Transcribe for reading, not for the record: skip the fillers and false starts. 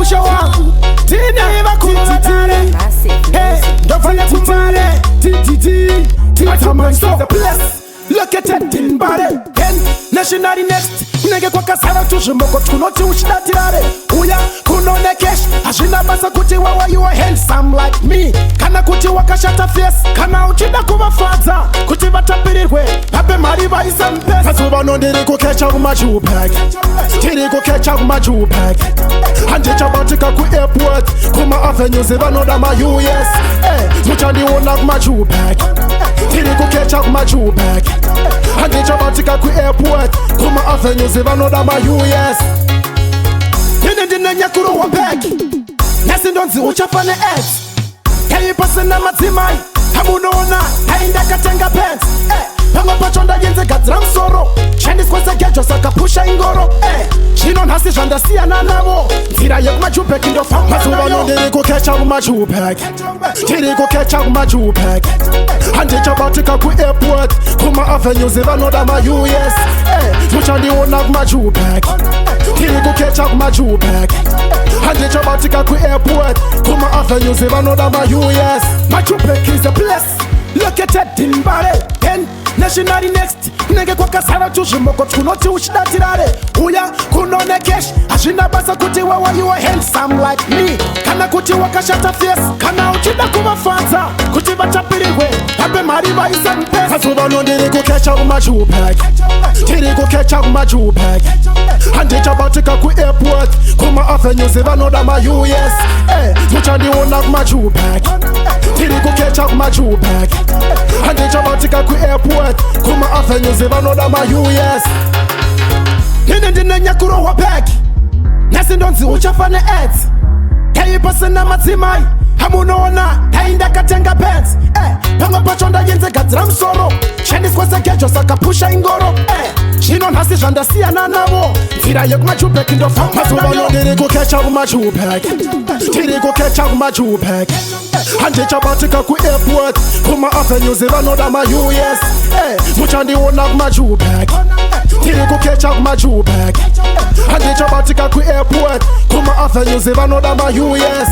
musha wangu tina ivakuvatare ndofanya kumare titamanso the place look at it in body then nationally next nenge kwa kasara tujimoko tunoti ushidatirare uya kunone cash ashina basa kuti wawa you are handsome like me kana kuti wakashata face kana uchida kuvafatsa kuti vatapirirwe vape mari vaisa mpesa pazuva ndiri kukecha kumajubag tiri kukecha kumajubag handichabatika kuairport kuma-avenues vanoda ma-US muchandiona kumajubag tiri kukecha kumajubag handichabatika kuairport kuma-avenues vanoda ma-US ine ndinenyakulo wabag nasindonzi uchafane ads kayipasina madzimai hamunoona haindakatenga pants pamwe pacho ndagenzegadzira musoro shandiswesegejo saka pusha ingoro zvino nhasi zvandasiyana navo nzira yekumajubek ndofamazuva ndiri kukecha kumajubek tiri kukecha kumajubek handichabatika kuairport kuma-avenues vanoda ma-US muchandiona kumajubek tiri kukecha kumajubek handichabatika kuairport kuma-avenues vanoda ma-US majubek is the place look at it in body then nationally next nenge kwa kasara tuzvimoko tunoti ushidatirare uya kunone cash hazvina basa kuti wawa you are handsome like me kana kuti wakashata face kana uchida kuvafatsa kuti vatapirirwe vape mari vaisa mpesa pazuva ndiri kukecha kumajubag tiri kukecha kumajubag handichabatika kuairport kuma-avenues vanoda ma-US muchandiona kumajubag tiri kukecha kumajubag handichabatika kuairport kuma-avenues vanoda ma-US ine ndinenyakulo wabag nasindonzi uchafane ads kayipasina madzimai hamunoona haindakatenga pants pamwe pacho ndagenzegadzira musoro shandiswesegejo saka pusha ingoro zvino nhasi zvandasiyana navo nzira yekumajubek ndofamazuva ndiri kukecha kumajubek tiri kukecha kumajubek handichabatika kuairport kuma-avenues vanoda ma-US muchandiona kumajubek tiri kukecha kumajubek handichabatika kuairport kuma-avenues vanoda ma-US